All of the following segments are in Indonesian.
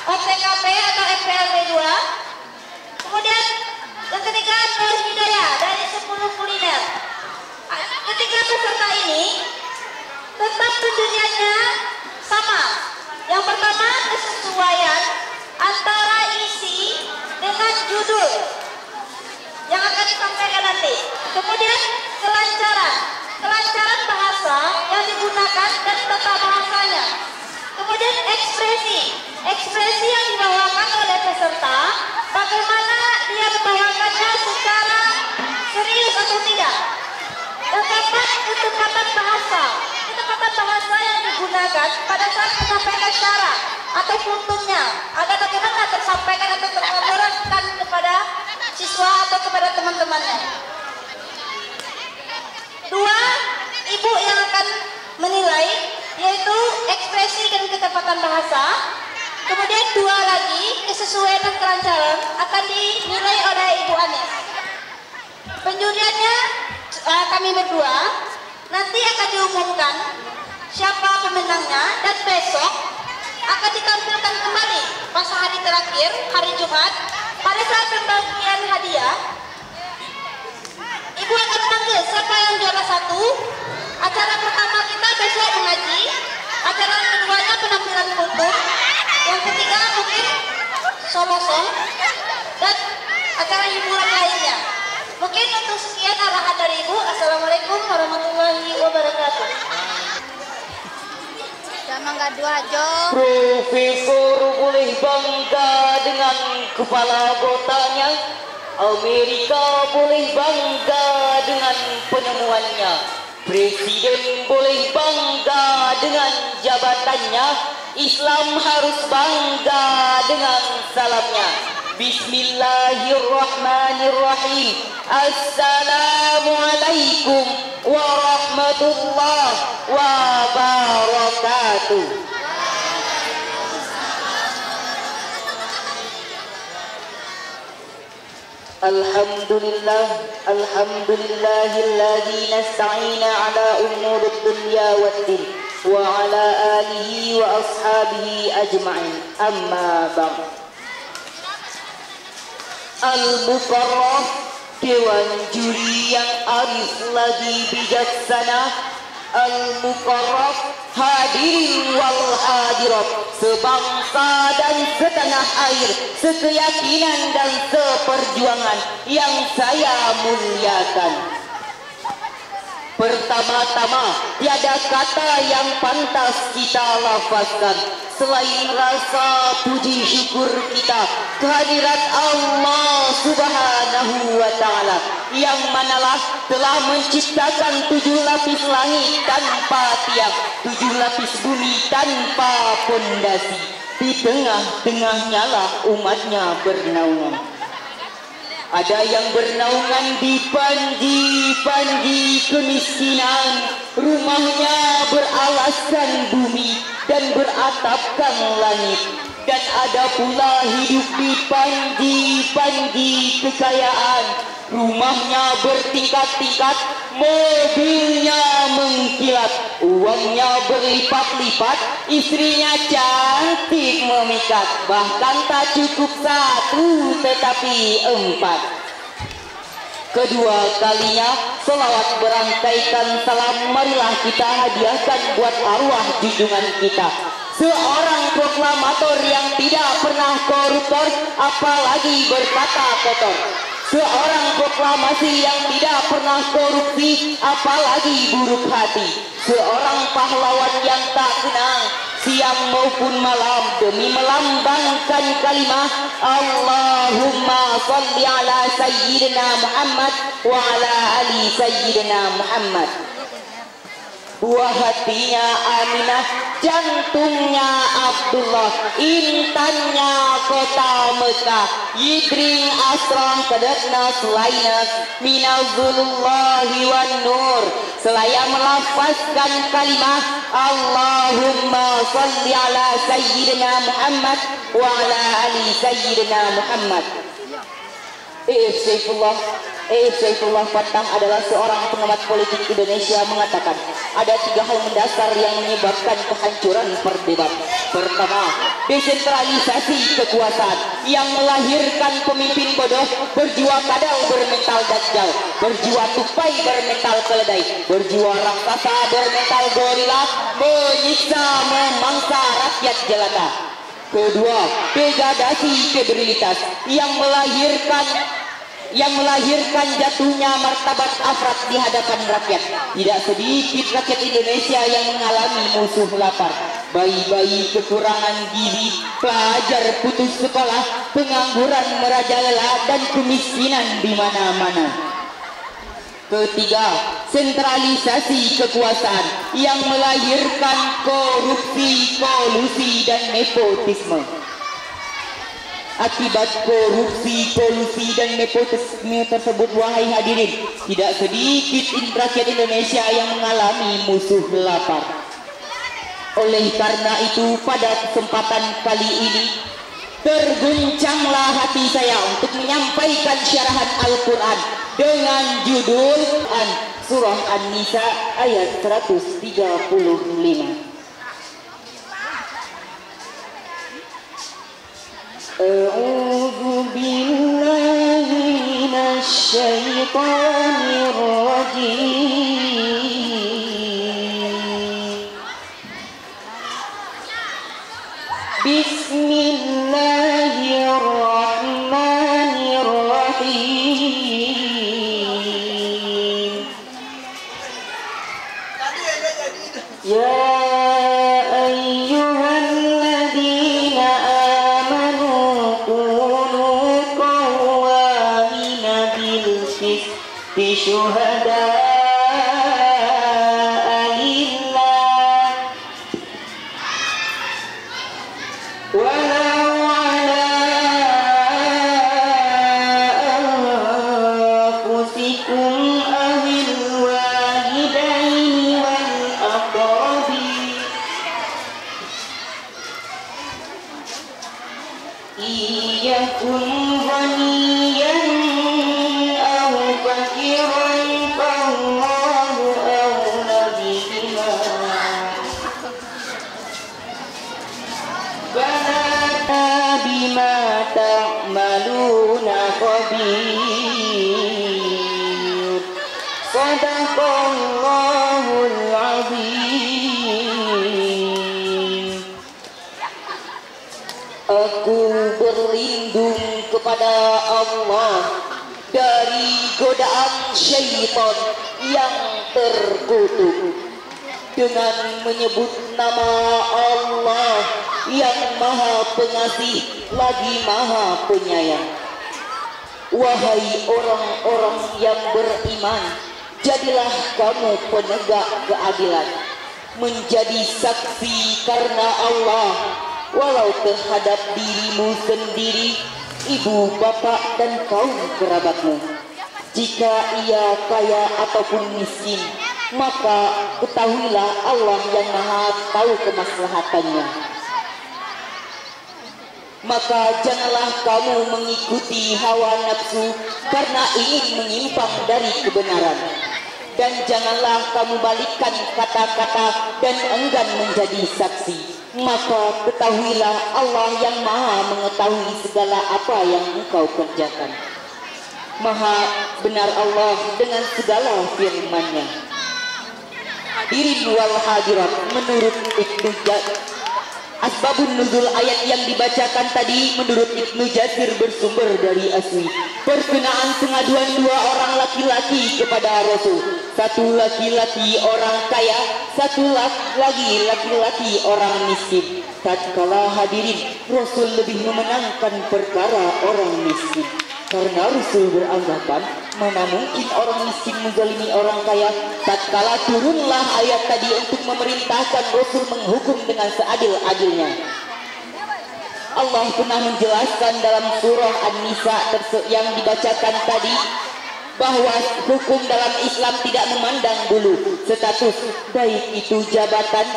OTKP atau MPLB 2. Kemudian yang ketiga Nur Hidayah dari 10 kuliner. Ketiga peserta ini tetap penjuriannya sama. Yang pertama kesesuaian antara isi dengan judul yang akan disampaikan nanti. Kemudian kelancaran bahasa yang digunakan dan tata bahasanya. Kemudian ekspresi yang dibawakan oleh peserta, bagaimana dia membawakannya secara serius atau tidak. Dan keempat, ketepatan bahasa. Ketepatan bahasa yang digunakan pada saat menyampaikan cara atau kulturnya, agar bagaimana tersampaikan atau tersampaikan kepada siswa atau kepada teman-temannya. 2, ibu yang akan menilai, yaitu ekspresi dan ketepatan bahasa. Kemudian 2 lagi, kesesuaian dan kelancaran akan dinilai oleh Ibu Anis. Penjuriannya kami berdua, nanti akan diumumkan siapa pemenangnya, dan besok akan ditampilkan kembali pas hari terakhir, hari Jumat, pada saat pembagian hadiah. Ibu akan panggil siapa yang juara 1. Acara pertama kita besok mengaji, acara keduanya penampilan kultur, yang ketiga mungkin solo song, dan acara hiburan lainnya. Mungkin untuk sekian arahan dari Ibu. Assalamualaikum warahmatullahi wabarakatuh. Mangga dua Jo. Profesor boleh bangga dengan kepala kotanya. Amerika boleh bangga dengan penemuannya. Presiden boleh bangga dengan jabatannya. Islam harus bangga dengan salamnya. Bismillahirrahmanirrahim. Assalamualaikum warahmatullahi wabarakatuh. Alhamdulillahilladzi nasta'ina ala umuri dunya waddin wa ala alihi wa ashabihi ajma'in. Amma ba'd. Al-Mukarram, Dewan Juri yang arif lagi bijaksana. Al-Mukarram, hadirin wal hadirat, sebangsa dan setanah air, sekeyakinan dan seperjuangan yang saya muliakan. Pertama-tama, tiada kata yang pantas kita lafazkan selain rasa puji syukur kita kehadirat Allah Subhanahu wa Ta'ala, yang manalah telah menciptakan 7 lapis langit tanpa tiang, 7 lapis bumi tanpa pondasi. Di tengah-tengahnya lah umatnya bernaungan. Ada yang bernaungan di panji-panji kemiskinan, rumahnya beralaskan bumi dan beratapkan langit. Dan ada pula hidup di panji-panji kekayaan, rumahnya bertingkat-tingkat, mobilnya mengkilat, uangnya berlipat-lipat, istrinya cantik memikat, bahkan tak cukup 1 tetapi 4. Kedua kalinya selawat berangkaikan salam marilah kita hadiahkan buat arwah junjungan kita, seorang proklamator yang tidak pernah koruptor apalagi berkata kotor, seorang proklamasi yang tidak pernah korupsi apalagi buruk hati, seorang pahlawan yang tak kenal siang maupun malam demi melambangkan kalimah Allahumma salli ala sayyidina Muhammad wa ala ali sayyidina Muhammad. Buah hatinya Aminah, jantungnya Abdullah, intannya kota Mekah, yidring asrang kadatna sulainas minazulullahi wan nur. Selaya melafazkan kalimah Allahumma salli ala sayyidina Muhammad wa ala ali sayyidina Muhammad. Saifullah Fatah adalah seorang pengamat politik Indonesia mengatakan ada 3 hal mendasar yang menyebabkan kehancuran perdebat. Pertama, desentralisasi kekuasaan yang melahirkan pemimpin bodoh, berjiwa kadal bermental dajjal, berjiwa tupai bermental keledai, berjiwa raksasa bermental gorila, menyiksa memangsa rakyat jelata. Kedua, degradasi kredibilitas yang melahirkan jatuhnya martabat afrat di hadapan rakyat. Tidak sedikit rakyat Indonesia yang mengalami musuh lapar, bayi-bayi kekurangan gizi, pelajar putus sekolah, pengangguran merajalela, dan kemiskinan di mana-mana. Ketiga, sentralisasi kekuasaan yang melahirkan korupsi, kolusi, dan nepotisme. Akibat korupsi, kolusi, dan nepotisme tersebut, wahai hadirin, tidak sedikit rakyat Indonesia yang mengalami musuh lapar. Oleh karena itu, pada kesempatan kali ini terguncanglah hati saya untuk menyampaikan syarahan Al-Quran dengan judul Surah An-Nisa ayat 135. A'udzu billahi minasy syaithanir rajim. Bismillahirrahmanirrahim. Ya ayyuhalladzina amanu kunu qawwamina bil qisti syuhada'a lillah walau ala anfusikum ahil walidaini wal aqrabin iyyakum ghaniyan aw faqiran fallahu awla bihima bala bima ta'maluna khabir. Sadaqallahul azim. Aku berlindung kepada Allah dari godaan syaitan yang terkutuk dengan menyebut nama Allah yang Maha Pengasih lagi Maha Penyayang. Wahai orang-orang yang beriman, jadilah kamu penegak keadilan, menjadi saksi karena Allah, walau terhadap dirimu sendiri, ibu, bapak, dan kaum kerabatmu. Jika ia kaya ataupun miskin, maka ketahuilah Allah yang Maha tahu kemaslahatannya. Maka janganlah kamu mengikuti hawa nafsu karena ingin menyimpang dari kebenaran, dan janganlah kamu balikkan kata-kata dan enggan menjadi saksi. Maka ketahuilah Allah yang Maha mengetahui segala apa yang engkau kerjakan. Maha benar Allah dengan segala firman-Nya. Hadirin wal hadirat, menurut Ibnu Asbabun nuzul ayat yang dibacakan tadi menurut Ibnu Jazir bersumber dari asli perkenaan pengaduan dua orang laki-laki kepada Rasul. Satu laki-laki orang kaya, satu lagi laki-laki orang miskin. Tatkala hadirin, Rasul lebih memenangkan perkara orang miskin, karena Rasul beranggapan mana mungkin orang miskin menzalimi orang kaya. Tatkala turunlah ayat tadi untuk memerintahkan Rasul menghukum dengan seadil-adilnya. Allah pernah menjelaskan dalam surah An-Nisa yang dibacakan tadi bahwa hukum dalam Islam tidak memandang dulu status, baik itu jabatan,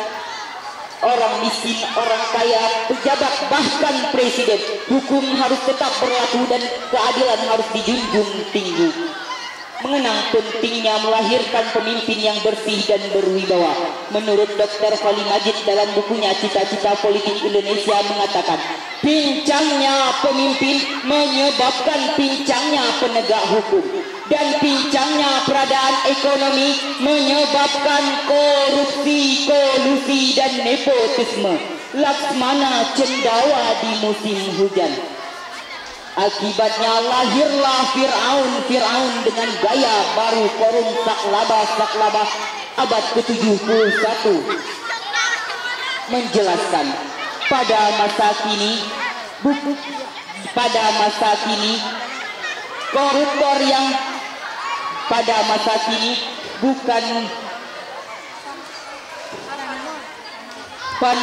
orang miskin, orang kaya, pejabat, bahkan presiden. Hukum harus tetap berlaku dan keadilan harus dijunjung tinggi. mengenang pentingnya melahirkan pemimpin yang bersih dan berwibawa. Menurut Dr. Fali Majid dalam bukunya Cita-Cita Politik Indonesia mengatakan, pincangnya pemimpin menyebabkan pincangnya penegak hukum, dan pincangnya peradaan ekonomi menyebabkan korupsi, kolusi, dan nepotisme. Laksmana cendawa di musim hujan. Akibatnya lahirlah Fir'aun dengan gaya baru korum saklaba abad ke-71 menjelaskan pada masa kini koruptor yang pada masa kini bukan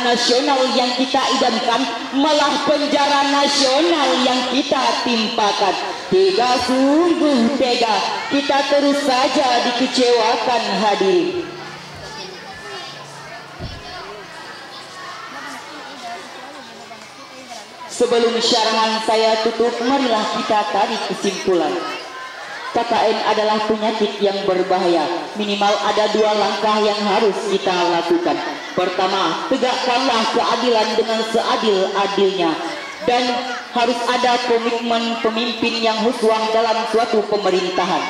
nasional yang kita idamkan, malah penjara nasional yang kita timpakan. Tega, sungguh tega, kita terus saja dikecewakan hadirin. Sebelum syarahan saya tutup, marilah kita tarik kesimpulan. KKN adalah penyakit yang berbahaya. Minimal ada 2 langkah yang harus kita lakukan. Pertama, tegakkanlah keadilan dengan seadil-adilnya, dan harus ada komitmen pemimpin yang huswang dalam suatu pemerintahan.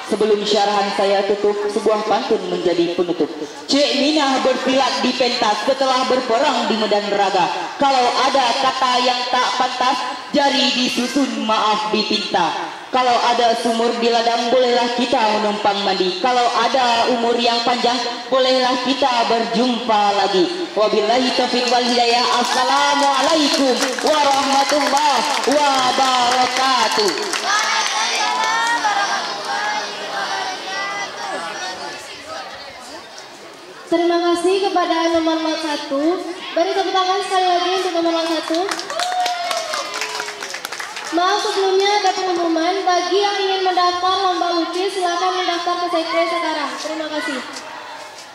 Sebelum syarahan saya tutup, sebuah pantun menjadi penutup. Cik Minah bersilat di pentas setelah berperang di medan raga. Kalau ada kata yang tak pantas, jari disusun maaf dipinta. Kalau ada sumur di ladang, bolehlah kita menumpang mandi. Kalau ada umur yang panjang, bolehlah kita berjumpa lagi. Wabillahi taufiq wal hidayah. Assalamualaikum warahmatullahi wabarakatuh. Terima kasih kepada nomor 1. Beri tepuk tangan sekali lagi untuk nomor 1. Maaf sebelumnya ada pengumuman, bagi yang ingin mendaftar lomba lukis silakan mendaftar ke sekre sekarang. Terima kasih.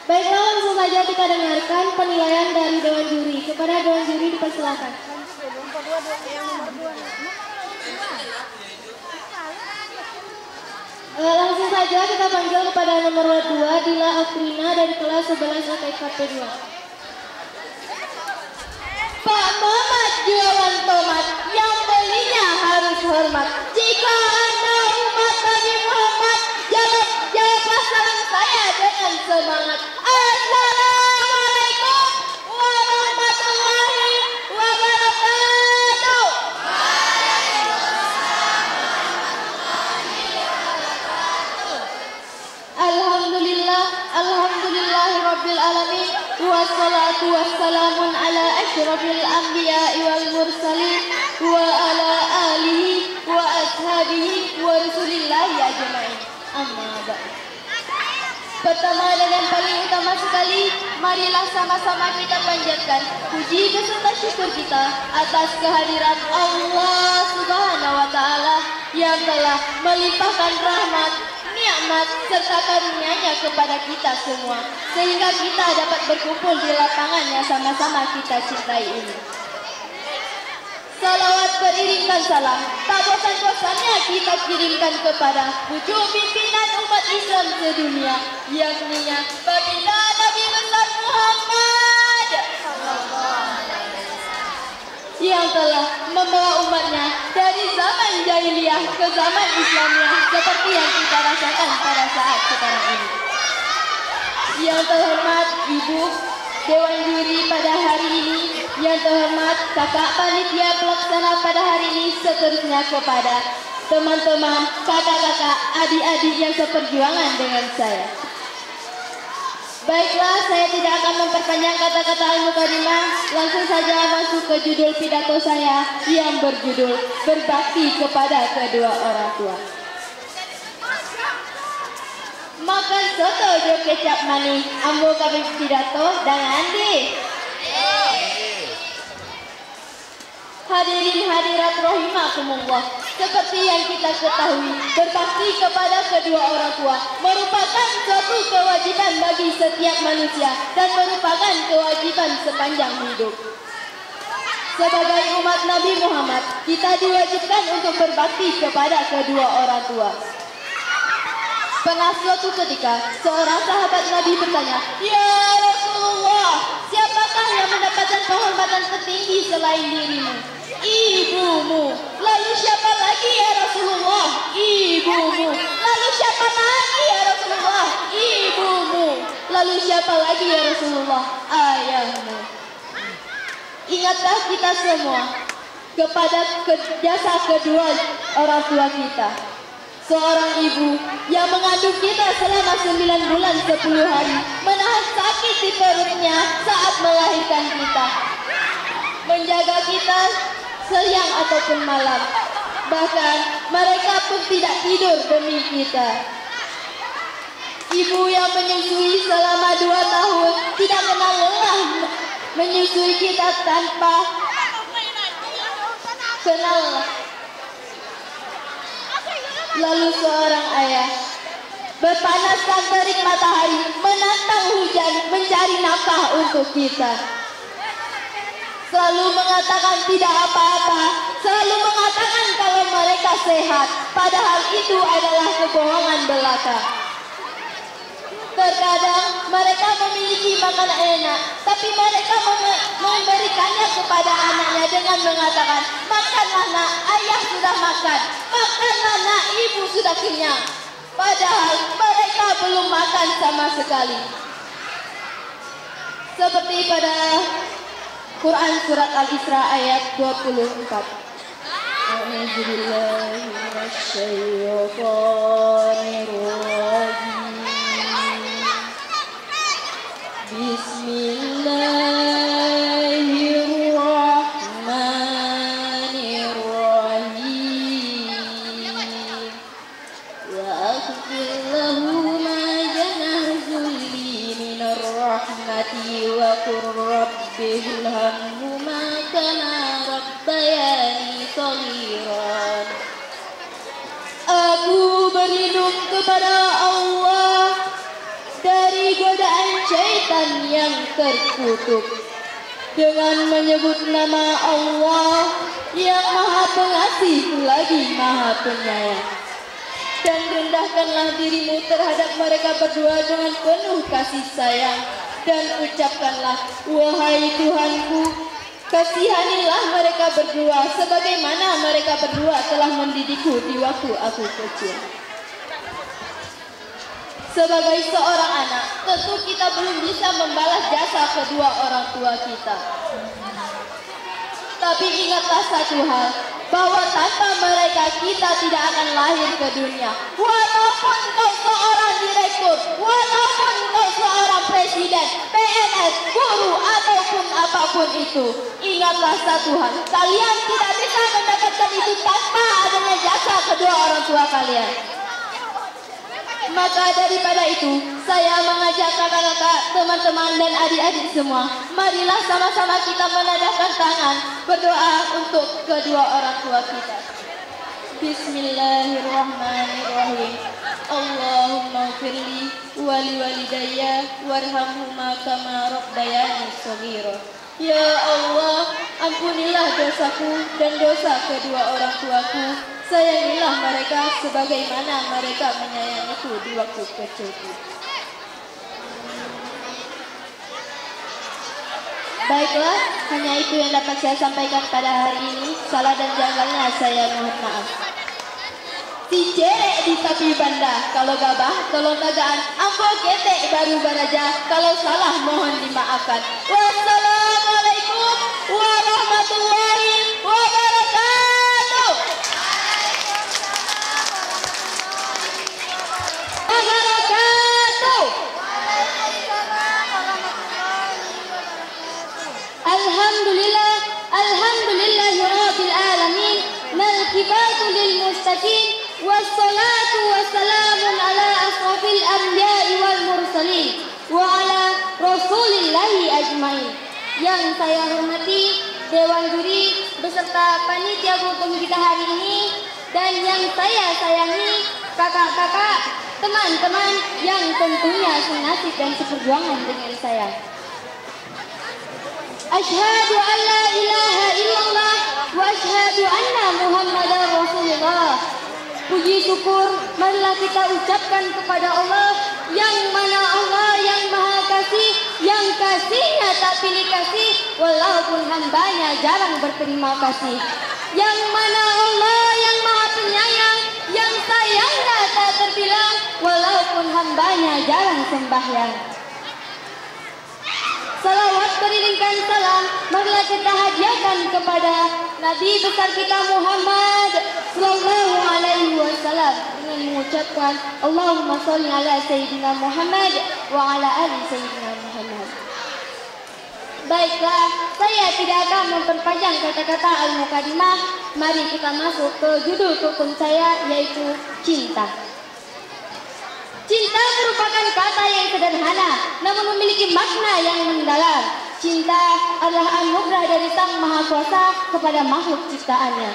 Baiklah, langsung saja kita dengarkan penilaian dari Dewan Juri. Kepada Dewan Juri dipersilakan. Langsung saja kita panggil kepada nomor 2 Dila Afrina dari kelas 11 TKP 2. Pak Mamat jualan tomat, yang belinya harus hormat. Jika Anda umat Nabi Muhammad, jawablah salam saya dengan semangat. Assalamualaikum warahmatullahi wabarakatuh. Alhamdulillahirabbil alamin, wassalatu wassalamun ala asyrafil anbiya'i wal mursalin wa ala alihi wa ashabihi wa rasulillahi ajma'in. Amma ba'd. Pertama dan yang paling utama sekali, marilah sama-sama kita panjatkan puji beserta syukur kita atas kehadiran Allah Subhanahu wa taala yang telah melimpahkan rahmat, nikmat serta karunia-Nya kepada kita semua, sehingga kita dapat berkumpul di lapangan yang sama-sama kita cintai ini. Salawat beriringkan salam, tak bosan-bosannya kita kirimkan kepada pucuk pimpinan umat Islam sedunia, yakni baginda Nabi besar Muhammad yang telah membawa umatnya dari zaman jahiliyah ke zaman Islamiyah seperti yang kita rasakan pada saat sekarang ini. Yang terhormat Ibu Dewan Juri pada hari ini, yang terhormat kakak panitia pelaksana pada hari ini, seterusnya kepada teman-teman, kakak-kakak, adik-adik yang seperjuangan dengan saya. Baiklah, saya tidak akan memperpanjang kata-kata al-mukadimah, langsung saja masuk ke judul pidato saya yang berjudul Berbakti kepada Kedua Orang Tua. Makan soto jo kecap manis, ambo kami pidato dan Andi. Hadirin hadirat rahimakumullah, seperti yang kita ketahui, berbakti kepada kedua orang tua merupakan suatu kewajiban bagi setiap manusia dan merupakan kewajiban sepanjang hidup. Sebagai umat Nabi Muhammad, kita diwajibkan untuk berbakti kepada kedua orang tua. Pernah suatu ketika, seorang sahabat Nabi bertanya, "Ya Rasulullah, siapakah yang mendapatkan penghormatan tertinggi selain dirimu?" "Ibumu." "Lalu siapa lagi ya Rasulullah?" "Ibumu." "Lalu siapa lagi ya Rasulullah?" "Ibumu." "Lalu siapa lagi ya Rasulullah?" "Ayahmu." Ingatlah kita semua kepada jasa kedua orang tua kita. Seorang ibu yang mengandung kita selama 9 bulan 10 hari, menahan sakit di perutnya saat melahirkan kita, menjaga kita siang ataupun malam, bahkan mereka pun tidak tidur demi kita. Ibu yang menyusui selama 2 tahun tidak kenal lelah menyusui kita tanpa kenal. Lalu seorang ayah berpanaskan terik matahari, menantang hujan, mencari nafkah untuk kita. Selalu mengatakan tidak apa-apa, selalu mengatakan kalau mereka sehat, padahal itu adalah kebohongan belaka. Terkadang mereka memiliki makanan enak, tapi mereka memberikannya kepada anaknya dengan mengatakan, "Makanlah nak, ayah sudah makan. Makanlah nak, ibu sudah kenyang." Padahal mereka belum makan sama sekali. Seperti pada Quran surat Al-Isra ayat 24. Bismillahirrahmanirrahim. Wa akhfir lahu ma janah zulli minar rahmati wa qur rabbirhamhuma kama rabbayani shaghiran. Aku berlindung kepada Allah dari godaan syaitan yang terkutuk dengan menyebut nama Allah yang Maha Pengasih lagi Maha Penyayang. Dan rendahkanlah dirimu terhadap mereka berdua dengan penuh kasih sayang, dan ucapkanlah, "Wahai Tuhanku, kasihanilah mereka berdua sebagaimana mereka berdua telah mendidikku di waktu aku kecil." Sebagai seorang anak, tentu kita belum bisa membalas jasa kedua orang tua kita. Tapi ingatlah satu hal, bahwa tanpa mereka kita tidak akan lahir ke dunia. Walaupun kau seorang direktur, walaupun kau seorang presiden, PNS, guru, ataupun apapun itu, ingatlah satu hal, kalian tidak bisa mendapatkan itu tanpa adanya jasa kedua orang tua kalian. Maka daripada itu, saya mengajak kakak-kakak, teman-teman dan adik-adik semua, marilah sama-sama kita menadahkan tangan berdoa untuk kedua orang tua kita. Bismillahirrahmanirrahim. Allahumma firli wali walidayya warhamhuma kama rabbayani shaghira. Ya Allah, ampunilah dosaku dan dosa kedua orang tuaku. Sayangilah mereka sebagaimana mereka menyayangiku di waktu kecilku. Baiklah, hanya itu yang dapat saya sampaikan pada hari ini. Salah dan janggalnya saya mohon maaf. Si cerek di tepi banda, kalau gabah tolong tagaan, ampun ketek baru baraja, kalau salah mohon dimaafkan. Wassalamualaikum warahmatullahi wabarakatuh. Alhamdulillah, alhamdulillahirabbil alamin, malkifatu lil mustaqim, wassalatu wassalamun ala asrafil anbiya'i wal mursalin wa ala rasulillahi ajmain. Yang saya hormati Dewan Juri beserta panitia hukum kita hari ini, dan yang saya sayangi kakak-kakak, teman-teman yang tentunya senasib dan seperjuangan dengan saya. Asyhadu an la ilaha illallah wa asyhadu anna Muhammadar Rasulullah. puji syukur marilah kita ucapkan kepada Allah yang mana Allah yang maha kasih, yang kasihnya tak pilih kasih walaupun hambanya jarang berterima kasih. Yang mana Allah yang maha penyayang, yang sayangnya tak terbilang walaupun hambanya jarang sembahyang. Salawat beriringkan salam marilah kita hadiahkan kepada Nabi besar kita Muhammad sallallahu alaihi wasallam dengan mengucapkan Allahumma sholli ala sayyidina Muhammad wa ala ali sayyidina Muhammad. Baiklah, saya tidak akan memperpanjang kata-kata al-muqaddimah. Mari kita masuk ke judul rukun saya, yaitu cinta. Cinta merupakan kata yang sederhana, namun memiliki makna yang mendalam. Cinta adalah anugerah dari Sang Maha Kuasa kepada makhluk ciptaannya.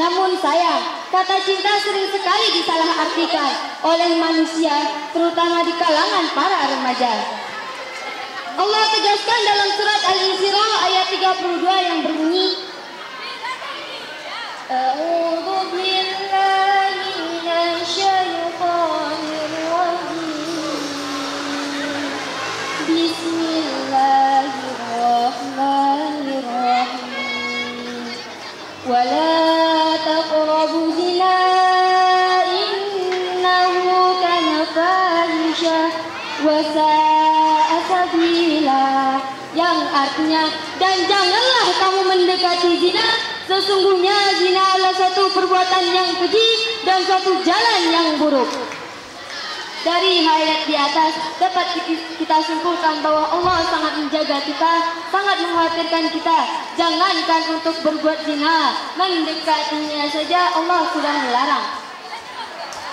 Namun sayang, kata cinta sering sekali disalahartikan oleh manusia, terutama di kalangan para remaja. Allah tegaskan dalam surat Al-Isra ayat 32 yang berbunyi, A'udzu billahi minasyaitonir rajim. Bismillahirrahmanirrahim. Wala taqrabu zina innahu kana fahisyah wa sa'a sabila, yang artinya, dan janganlah kamu mendekati zina, sesungguhnya zina adalah suatu perbuatan yang keji dan suatu jalan yang buruk. Dari ayat di atas dapat kita simpulkan bahwa Allah sangat menjaga kita, sangat mengkhawatirkan kita. Jangankan untuk berbuat zina, mendekatinya saja Allah sudah melarang.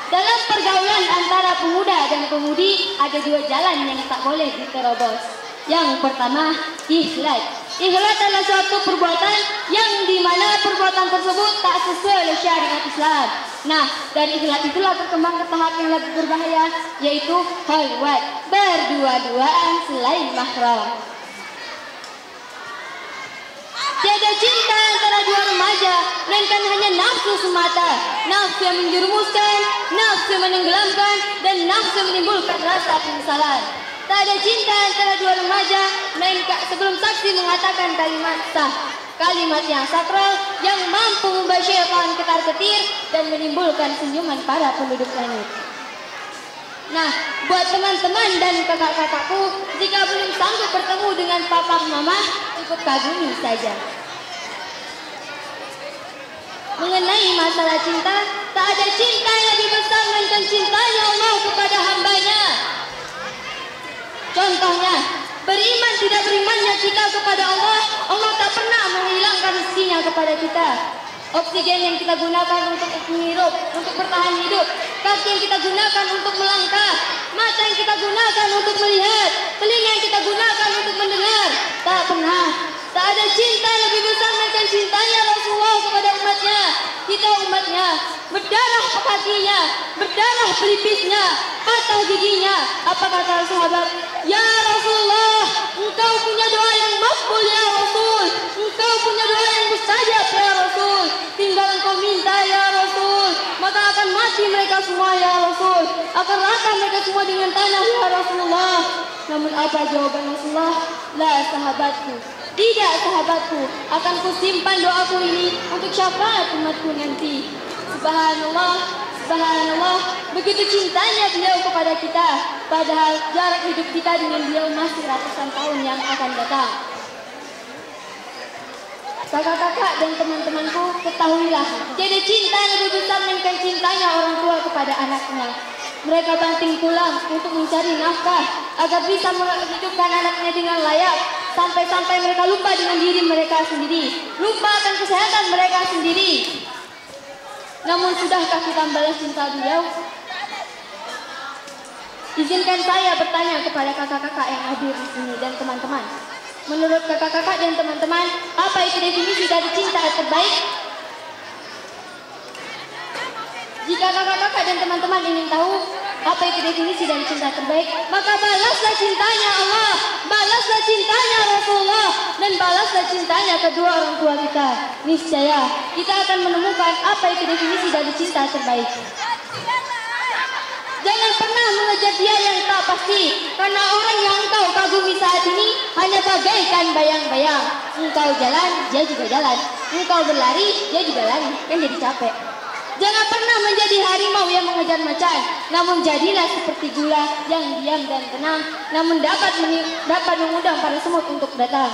Dalam pergaulan antara pemuda dan pemudi ada dua jalan yang tak boleh diterobos. Yang pertama, ikhlas. Ikhlas adalah suatu perbuatan yang dimana perbuatan tersebut tak sesuai oleh syariat Islam. Nah, dari ikhlas itulah berkembang ke tahap yang lebih berbahaya, yaitu khalwat, berdua-duaan selain mahram. Tiada cinta antara dua remaja, melainkan hanya nafsu semata. Nafsu yang menjerumuskan, nafsu yang menenggelamkan, dan nafsu yang menimbulkan rasa penyesalan. Tak ada cinta antara dua remaja, melainkan sebelum saksi mengatakan kalimat sah. Kalimat yang sakral, yang mampu membuat syaitan ketar-ketir dan menimbulkan senyuman para penduduk langit. Nah, buat teman-teman dan kakak-kakakku, jika belum sanggup bertemu dengan papa mama, cukup kagumi saja. Mengenai masalah cinta, tak ada cinta yang lebih besar melainkan cintanya Allah kepada hambanya. Contohnya, beriman tidak berimannya kita kepada Allah, Allah tak pernah menghilangkan rezekinya kepada kita. Oksigen yang kita gunakan untuk menghirup, untuk bertahan hidup, kaki yang kita gunakan untuk melangkah, mata yang kita gunakan untuk melihat, telinga yang kita gunakan untuk mendengar, tak pernah. Tak ada cinta yang lebih besar melainkan cintanya Rasulullah kepada umatnya. Kita umatnya, berdarah kakinya, berdarah pelipisnya, patah giginya. Apa kata sahabat? Ya Rasulullah, engkau punya doa yang makbul ya Rasul, engkau punya doa yang mustajab ya Rasul. Tinggal engkau minta ya Rasul, maka akan mati mereka semua ya Rasul, akan rata mereka semua dengan tanah ya Rasulullah. Namun apa jawaban Rasulullah? La sahabatku, tidak sahabatku, akan kusimpan doaku ini untuk syafaat umatku nanti. Subhanallah, subhanallah, begitu cintanya beliau kepada kita, padahal jarak hidup kita dengan beliau masih ratusan tahun yang akan datang. Kakak-kakak dan teman-temanku, ketahuilah, tiada cinta yang lebih besar melainkan cintanya orang tua kepada anaknya. Mereka banting tulang untuk mencari nafkah agar bisa menghidupkan anaknya dengan layak, sampai-sampai mereka lupa dengan diri mereka sendiri, lupa akan kesehatan mereka sendiri. Namun sudahkah kita membalas cinta beliau? Izinkan saya bertanya kepada kakak-kakak yang hadir di sini dan teman-teman. Menurut kakak-kakak dan teman-teman, apa itu definisi dari cinta terbaik? Jika kakak-kakak dan teman-teman ingin tahu apa itu definisi dari cinta terbaik, maka balaslah cintanya Allah, balaslah cintanya Rasulullah, dan dan balaslah cintanya kedua orang tua kita. Niscaya kita akan menemukan apa itu definisi dari cinta terbaik. Jangan pernah mengejar dia yang tak pasti, karena orang yang engkau kagumi saat ini hanya bagaikan bayang-bayang. Engkau jalan, dia juga jalan. Engkau berlari, dia juga lari, kan jadi capek. Jangan pernah menjadi harimau yang mengejar macan, namun jadilah seperti gula yang diam dan tenang, namun dapat mengundang para semut untuk datang.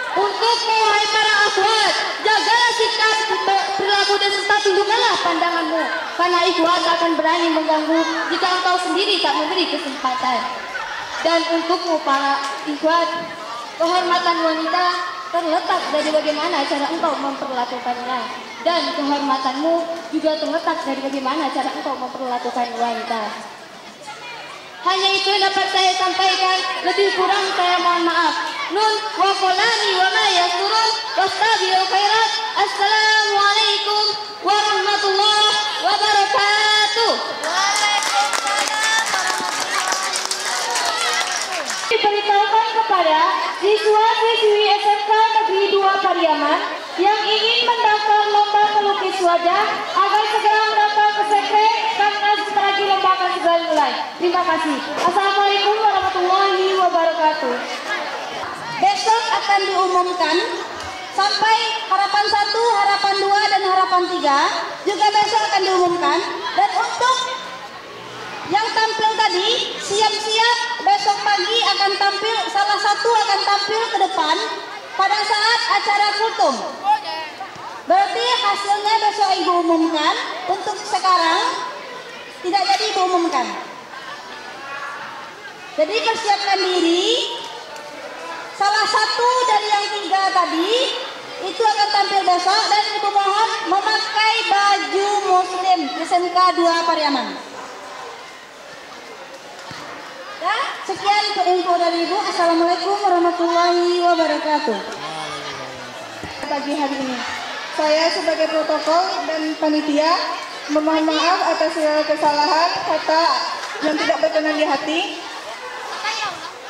Untukmu, hai para akhwat, jagalah sikap, perilaku dan serta tundukkanlah pandanganmu, karena ikhwat akan berani mengganggu jika engkau sendiri tak memberi kesempatan. Dan untukmu para ikhwat, kehormatan wanita terletak dari bagaimana cara engkau memperlakukannya, dan kehormatanmu juga terletak dari bagaimana cara engkau memperlakukan wanita. Hanya itu yang dapat saya sampaikan, lebih kurang saya mohon maaf. Nun wa qolani wa ma yasurun wastabiul khairat. Assalamualaikum warahmatullahi wabarakatuh. Diberitahukan kepada siswa-siswi SMK Negeri 2 Pariaman yang ingin mendaftar lomba melukis wajah agar segera mendaftar ke sekre karena sebentar lagi lomba akan segera mulai. Terima kasih. Assalamualaikum warahmatullahi wabarakatuh. Besok akan diumumkan sampai harapan 1, harapan 2, dan harapan 3 juga besok akan diumumkan. Dan untuk yang tampil tadi, siap-siap besok pagi akan tampil, salah satu akan tampil ke depan pada saat acara kultum. Berarti hasilnya besok ibu umumkan, untuk sekarang tidak jadi ibu umumkan. Jadi persiapkan diri. Salah satu dari yang 3 tadi itu akan tampil besok, dan ibu mohon memakai baju muslim SMK 2 Pariaman. Ya, sekian info dari ibu. Assalamualaikum warahmatullahi wabarakatuh. Pagi hari ini saya sebagai protokol dan panitia memohon maaf atas segala kesalahan kata yang tidak berkenan di hati.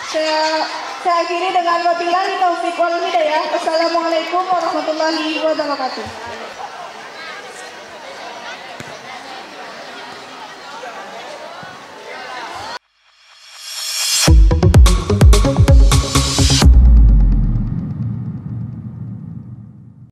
Saya akhiri dengan wabillahi taufiq wal hidayah. Assalamualaikum warahmatullahi wabarakatuh.